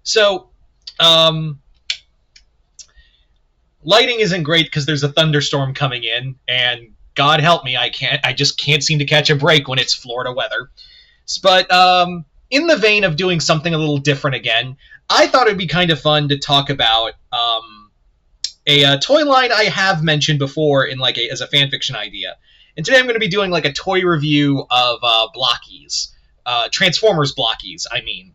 So, um, lighting isn't great because there's a thunderstorm coming in, and God help me, I just can't seem to catch a break when it's Florida weather. But in the vein of doing something a little different again, I thought it'd be kind of fun to talk about a toy line I have mentioned before in as a fan fiction idea. And today I'm going to be doing like a toy review of Blockees, Transformers Blockees. I mean,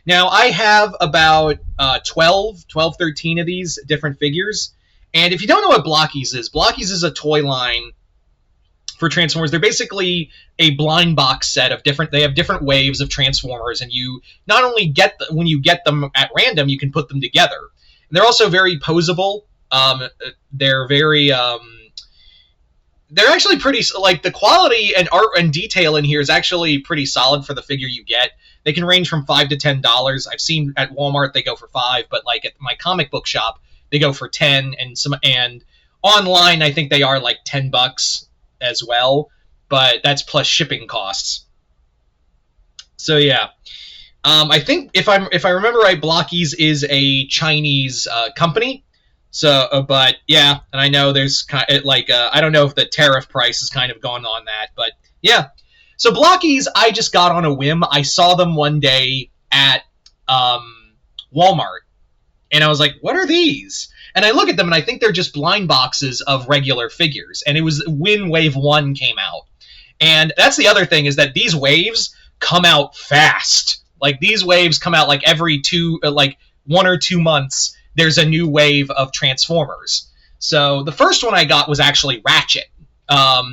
now I have about 13 of these different figures. And if you don't know what Blockees is a toy line for Transformers. They're basically a blind box set of different. They have different waves of Transformers, and you not only when you get them at random, you can put them together. And they're also very posable. They're very. They're actually pretty like the quality and art and detail in here is actually pretty solid for the figure you get. They can range from $5 to $10. I've seen at Walmart they go for $5, but like at my comic book shop they go for $10, and online I think they are like $10 as well, but that's plus shipping costs. So yeah, I think if I remember right, Blockees is a Chinese company. So, but yeah, and I know there's kind of I don't know if the tariff price is kind of gone on that, but yeah. So Blockees, I just got on a whim. I saw them one day at Walmart, and I was like, "What are these?" And I look at them, and I think they're just blind boxes of regular figures. And it was when Wave 1 came out. And that's the other thing, is that these waves come out fast. Like, these waves come out like every 1 or 2 months, there's a new wave of Transformers. So the first one I got was actually Ratchet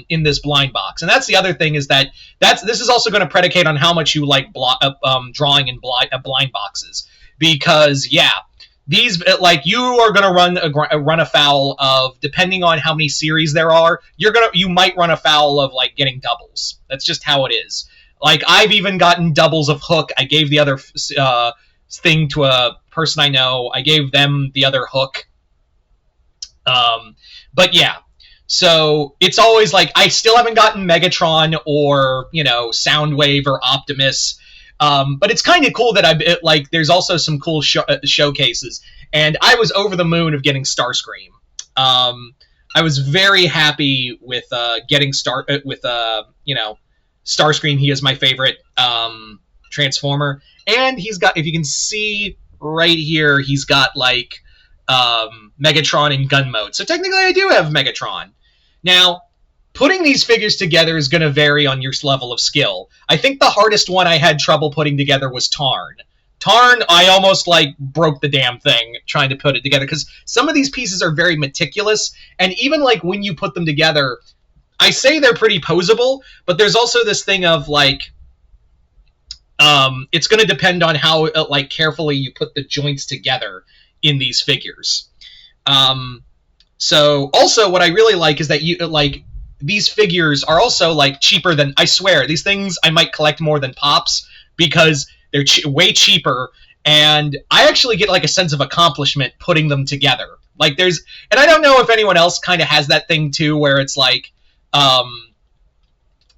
in this blind box. And that's the other thing, is that this is also going to predicate on how much you like drawing in blind boxes. Because, yeah, these you are going to run afoul of, depending on how many series there are, you might run afoul of like getting doubles. That's just how it is. Like, I've even gotten doubles of Hook. I gave the other thing to a person I know. I gave them the other Hook. But yeah, so it's always like I still haven't gotten Megatron or Soundwave or Optimus. But it's kind of cool that there's also some cool showcases, and I was over the moon of getting Starscream. I was very happy with getting Starscream. He is my favorite Transformer, and he's got, if you can see right here, he's got Megatron in gun mode. So technically, I do have Megatron. Now, putting these figures together is going to vary on your level of skill. I think the hardest one I had trouble putting together was Tarn. Tarn, I almost broke the damn thing trying to put it together, because some of these pieces are very meticulous, and even when you put them together, I say they're pretty posable, but there's also this thing of it's going to depend on how carefully you put the joints together in these figures. So also what I really like is that these figures are also cheaper than, I swear, these things I might collect more than Pops, because they're way cheaper, and I actually get a sense of accomplishment putting them together. And I don't know if anyone else kind of has that thing too, where it's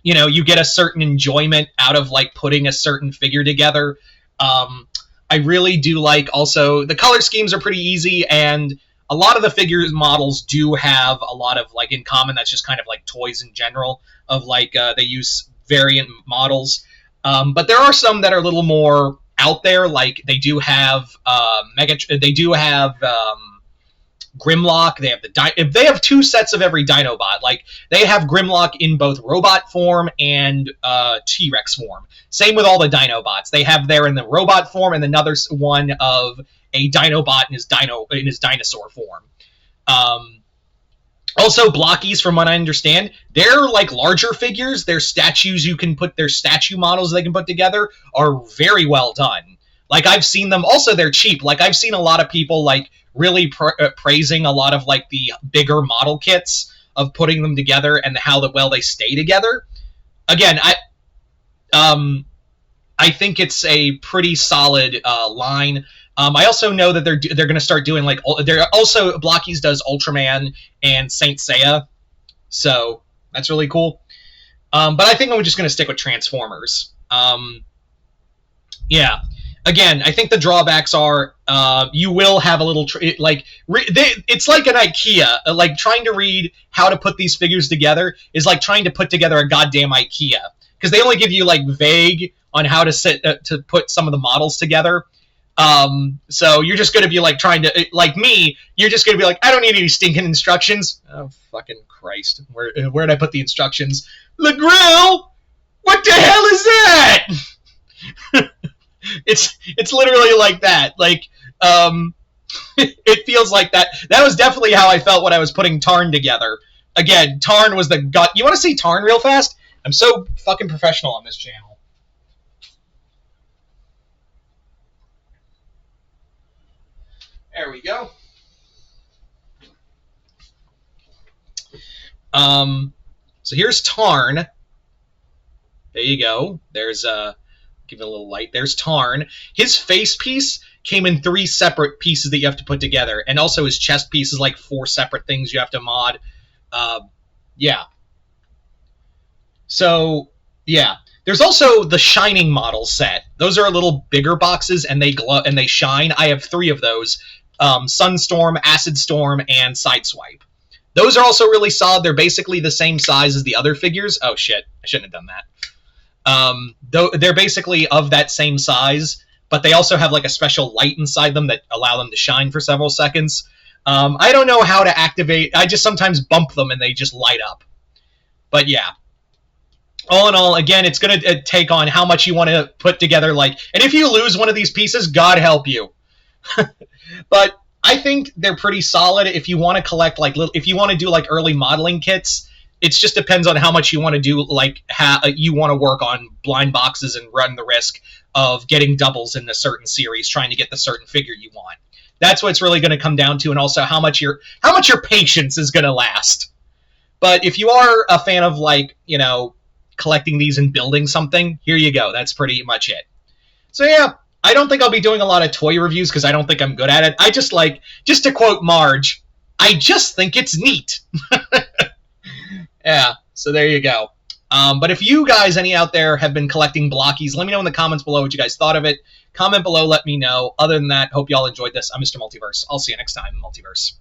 you get a certain enjoyment out of putting a certain figure together. I really do also, the color schemes are pretty easy, and a lot of the figures models do have a lot of in common. That's just kind of toys in general, of they use variant models. But there are some that are a little more out there. They do have Grimlock. They have 2 sets of every Dinobot. They have Grimlock in both robot form and T-Rex form. Same with all the Dinobots. They have there in the robot form, and another one of a Dinobot in his dinosaur form. Also, Blockees, from what I understand, they're larger figures. Their statues their statue models they can put together are very well done. I've seen them. Also, they're cheap. I've seen a lot of people really praising a lot of the bigger model kits of putting them together and how well they stay together. Again, I think it's a pretty solid line. I also know that they're going to start doing they're also, Blockees does Ultraman and Saint Seiya, so that's really cool. But I think I'm just going to stick with Transformers. Yeah. again, I think the drawbacks are you will have a little it's like an IKEA. Like trying to read how to put these figures together is like trying to put together a goddamn IKEA, because they only give you like vague on how to to put some of the models together. So you're just gonna be like trying to, like me, you're just gonna be like, I don't need any stinking instructions. Oh fucking Christ, where'd I put the instructions? The grill. What the hell is that? It's literally like that. Like, it feels like that. That was definitely how I felt when I was putting Tarn together. Again, Tarn was the gut. You want to see Tarn real fast? I'm so fucking professional on this channel. There we go. So here's Tarn. There you go. There's give it a little light. There's Tarn. His face piece came in 3 separate pieces that you have to put together, and also his chest piece is like 4 separate things you have to mod. Yeah. So yeah. There's also the Shining model set. Those are a little bigger boxes, and they glow and they shine. I have 3 of those: Sunstorm, Acid Storm, and Sideswipe. Those are also really solid. They're basically the same size as the other figures. Oh shit, I shouldn't have done that. They're basically of that same size, but they also have like a special light inside them that allow them to shine for several seconds. I don't know how to activate. I just sometimes bump them and they just light up. But yeah. All in all, again, it's going to take on how much you want to put together. Like, and if you lose one of these pieces, God help you. But I think they're pretty solid. If you want to collect, like, if you want to do like early modeling kits, it just depends on how much you want to do. Like, how you want to work on blind boxes and run the risk of getting doubles in a certain series, trying to get the certain figure you want. That's what it's really going to come down to, and also how much your patience is going to last. But if you are a fan of, like, you know, collecting these and building something, here you go. That's pretty much it. So yeah, I don't think I'll be doing a lot of toy reviews because I don't think I'm good at it. I just to quote Marge, I just think it's neat. Yeah, so there you go. But if you guys, any out there, have been collecting Blockees, let me know in the comments below what you guys thought of it. Comment below, let me know. Other than that, hope y'all enjoyed this. I'm Mr. Multiverse. I'll see you next time, Multiverse.